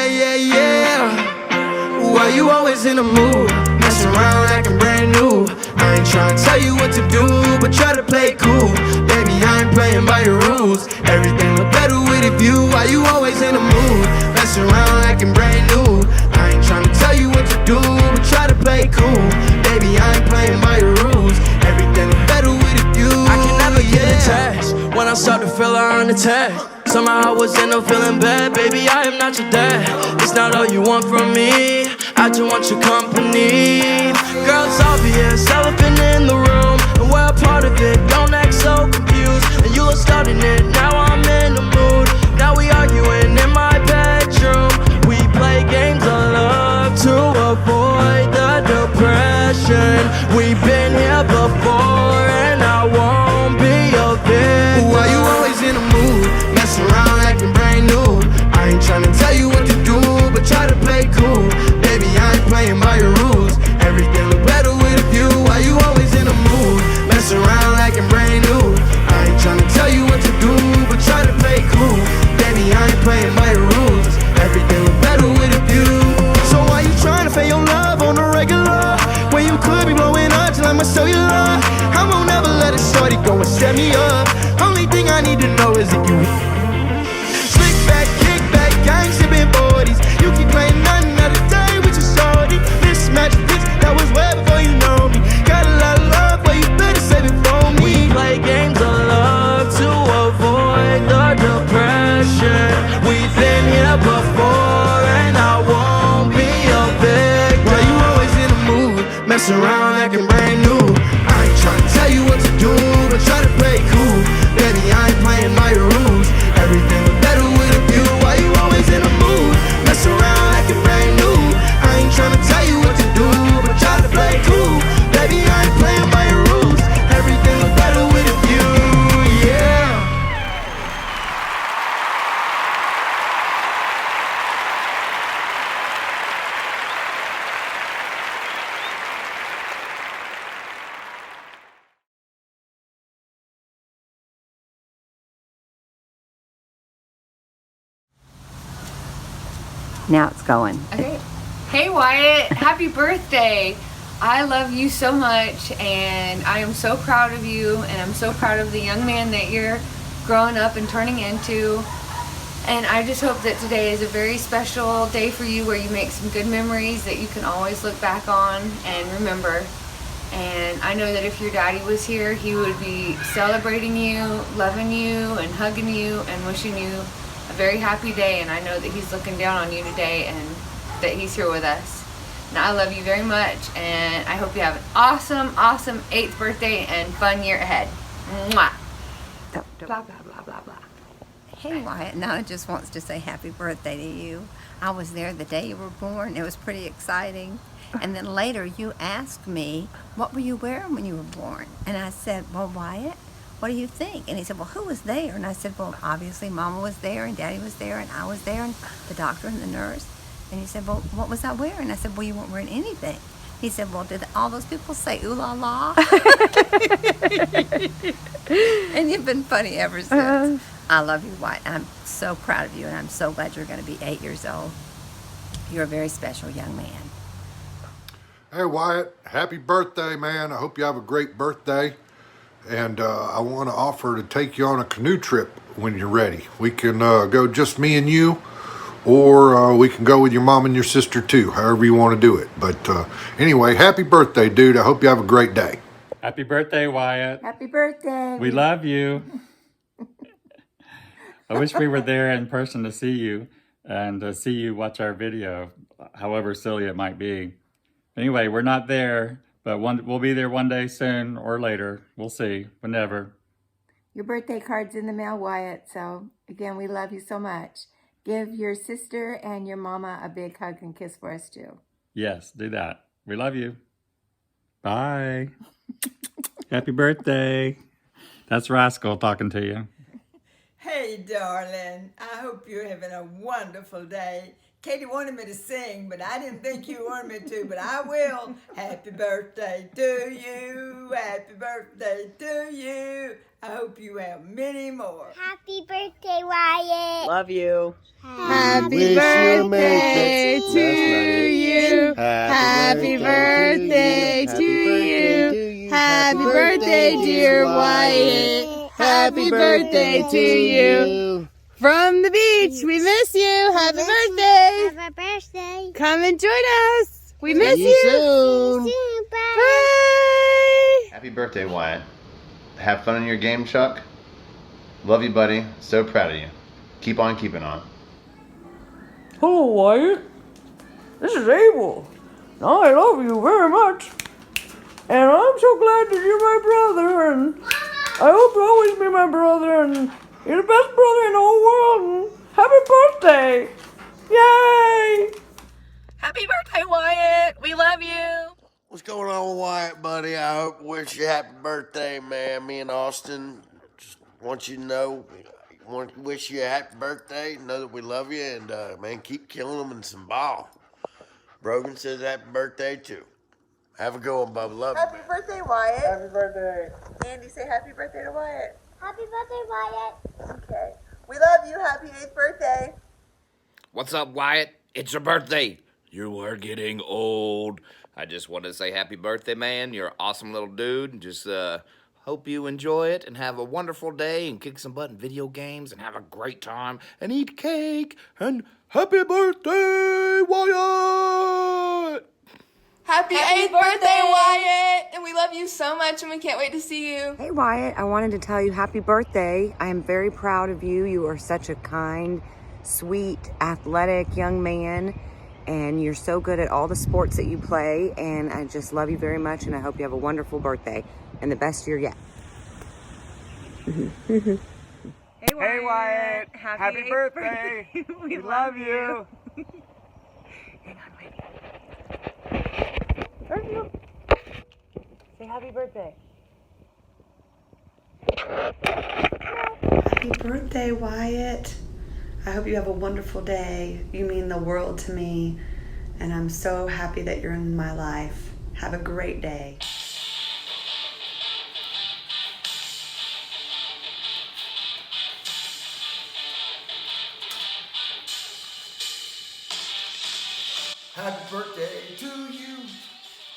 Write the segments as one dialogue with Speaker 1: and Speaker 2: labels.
Speaker 1: yeah, yeah. Why you always in the mood? Messing around acting brand new. I ain't trying to tell you what to do, but try to play it cool. Baby, I ain't playing by your rules. Everything look better with a view. Why you always in the mood? Messing around acting brand new. I ain't trying to tell you what to do, but try to play it cool. Baby, I ain't playing by your rules. Everything look better with a view. I can never get attached when I start to feel her on the tag. Somehow I was end up feeling bad. Baby, I am not your dad. It's not all you want from me. I just want your company. Girl, it's obvious, elephant in the room, and we're a part of it. Don't act so confused, and you look starting it. Now I'm in the mood. Now we arguing in my bedroom. We play games of love to avoid the depression. We've been here before, and I won't be a victim. Why you always in the mood? Messing around acting brand new. I ain't trying to tell you what to do, but try to play cool. Baby, I ain't playing by your rules. Everything look better with a view. Why you always in the mood? Messing around acting brand new. I ain't trying to tell you what to do, but try to play cool. Baby, I ain't playing by your rules. Everything look better with a view. So why you trying to fake your love on the regular, when you could be blowing up till I'm a cellular? I won't ever let a shorty go and set me up. Only thing I need to know is if you slick back, kick back, gang sipping 40s. You keep playing another day with your shorty. Mismatch this, that was way before you know me. Got a lot of love, but you better save it for me. We play games of love to avoid the depression. We've been here before, and I won't be a victim. Why you always in the mood? Messing around acting brand new. I ain't trying to tell you what to do, but try to play cool. Baby, I ain't playing by your rules. Everything look better with a view. Why you always in the mood? Mess around acting brand new. I ain't trying to tell you what to do, but try to play cool. Baby, I ain't playing by your rules. Everything look better with a view, yeah.
Speaker 2: Now it's going.
Speaker 3: Okay. Hey Wyatt, happy birthday. I love you so much, and I am so proud of you, and I'm so proud of the young man that you're growing up and turning into. And I just hope that today is a very special day for you, where you make some good memories that you can always look back on and remember. And I know that if your daddy was here, he would be celebrating you, loving you, and hugging you, and wishing you a very happy day. And I know that he's looking down on you today, and that he's here with us. And I love you very much, and I hope you have an awesome 8th birthday and fun year ahead. Mwah. Blah, blah, blah, blah, blah.
Speaker 2: Hey Wyatt, Nana just wants to say happy birthday to you. I was there the day you were born. It was pretty exciting. And then later you asked me, what were you wearing when you were born? And I said, well, Wyatt, what do you think? And he said, well, who was there? And I said, well, obviously Mama was there, and Daddy was there, and I was there, and the doctor and the nurse. And he said, well, what was I wearing? I said, well, you weren't wearing anything. He said, well, did all those people say ooh la la? And you've been funny ever since. I love you, Wyatt. I'm so proud of you, and I'm so glad you're going to be 8 years old. You're a very special young man.
Speaker 4: Hey Wyatt, happy birthday, man. I hope you have a great birthday. And I want to offer to take you on a canoe trip when you're ready. We can go just me and you, or we can go with your mom and your sister too, however you want to do it. But anyway, happy birthday, dude. I hope you have a great day.
Speaker 5: Happy birthday, Wyatt.
Speaker 2: Happy birthday.
Speaker 5: We love you. I wish we were there in person to see you and see you watch our video, however silly it might be. Anyway, we're not there, but we'll be there one day soon or later. We'll see, whenever.
Speaker 2: Your birthday card's in the mail, Wyatt. So, again, we love you so much. Give your sister and your mama a big hug and kiss for us, too.
Speaker 5: Yes, do that. We love you. Bye. Happy birthday. That's Rascal talking to you.
Speaker 6: Hey, darling. I hope you're having a wonderful day. Katie wanted me to sing, but I didn't think you wanted me to, but I will. Happy birthday to you. Happy birthday to you. I hope you have many more.
Speaker 7: Happy birthday, Wyatt.
Speaker 8: Love you.
Speaker 9: Happy birthday to you. Happy birthday to you. Happy birthday, dear Wyatt. Happy birthday to you. From the beach, we miss you. Happy birthday.
Speaker 7: Happy birthday.
Speaker 9: Come and join us. We miss you.
Speaker 7: See you soon. Bye.
Speaker 9: Bye.
Speaker 10: Happy birthday, Wyatt. Have fun in your GameTruck. Love you, buddy. So proud of you. Keep on keeping on.
Speaker 11: Hello, Wyatt. This is Abel. I love you very much. And I'm so glad that you're my brother, and I hope you'll always be my brother, and you're the best brother in the whole world, and happy birthday! Yay!
Speaker 8: Happy birthday, Wyatt. We love you.
Speaker 12: What's going on, Wyatt, buddy? I wish you happy birthday, man. Me and Austin just want you to know, wish you a happy birthday. Know that we love you, and man, keep killing them in some ball. Brogan says happy birthday too. Have a good one, Bubba. Love you.
Speaker 8: Happy birthday, Wyatt.
Speaker 11: Happy birthday.
Speaker 8: Andy, say happy birthday to Wyatt.
Speaker 7: Happy birthday, Wyatt.
Speaker 8: Okay. We love you. Happy 8th birthday.
Speaker 13: What's up, Wyatt? It's your birthday. You are getting old. I just wanted to say happy birthday, man. You're an awesome little dude. Just hope you enjoy it and have a wonderful day and kick some butt in video games and have a great time and eat cake. And happy birthday, Wyatt!
Speaker 9: Happy 8th birthday, Wyatt! And we love you so much, and we can't wait to see you.
Speaker 14: Hey, Wyatt, I wanted to tell you happy birthday. I am very proud of you. You are such a kind, sweet, athletic young man, and you're so good at all the sports that you play, and I just love you very much, and I hope you have a wonderful birthday and the best year yet.
Speaker 11: Hey, Wyatt. Happy birthday. We love you.
Speaker 14: Hang on, wait. Say happy birthday.
Speaker 15: Happy birthday, Wyatt. I hope you have a wonderful day. You mean the world to me, and I'm so happy that you're in my life. Have a great day.
Speaker 1: Happy birthday to you.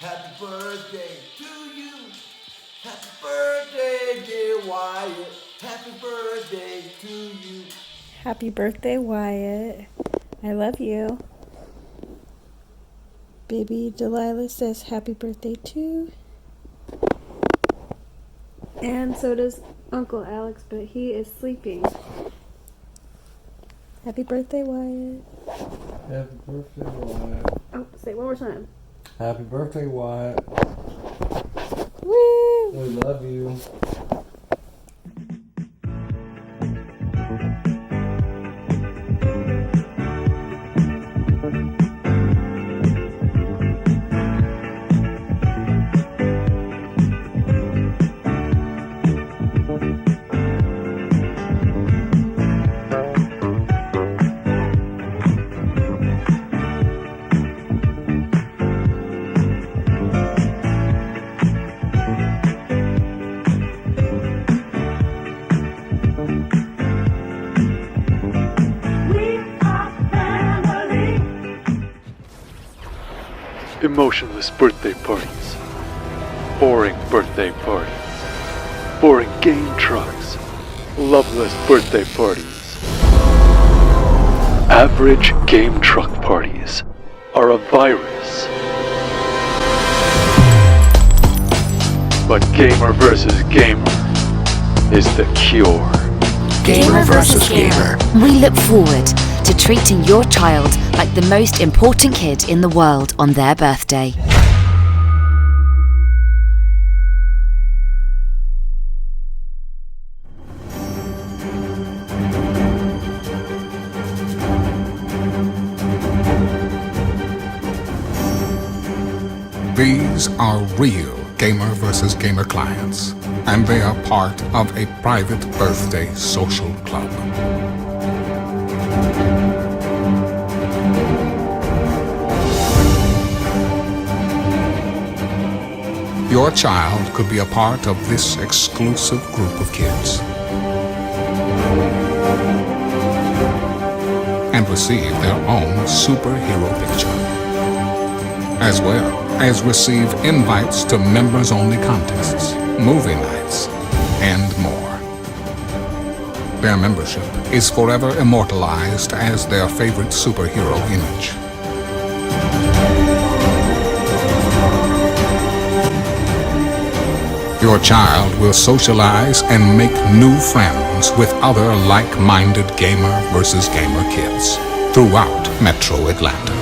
Speaker 1: Happy birthday to you. Happy birthday, dear Wyatt. Happy birthday to you.
Speaker 16: Happy birthday, Wyatt. I love you. Baby Delilah says happy birthday too. And so does Uncle Alex, but he is sleeping. Happy birthday, Wyatt.
Speaker 17: Happy birthday, Wyatt.
Speaker 16: Oh, say it one more time.
Speaker 17: Happy birthday, Wyatt.
Speaker 16: Woo!
Speaker 17: We love you.
Speaker 18: Emotionless birthday parties, boring birthday parties, boring game trucks, loveless birthday parties. Average game truck parties are a virus. But gamer versus gamer is the cure.
Speaker 19: Gamer versus gamer. We look forward to treating your child like the most important kid in the world on their birthday.
Speaker 20: These are real gamer versus gamer clients. and they are part of a private birthday social club. Your child could be a part of this exclusive group of kids and receive their own superhero picture, as well as receive invites to members-only contests, movie nights, and more. Their membership is forever immortalized as their favorite superhero image. Your child will socialize and make new friends with other like-minded gamer versus gamer kids throughout Metro Atlanta.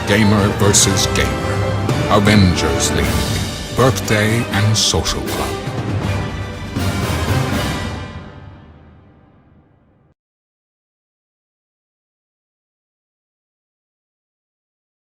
Speaker 20: Gamer versus gamer, Avengers League, birthday and social club.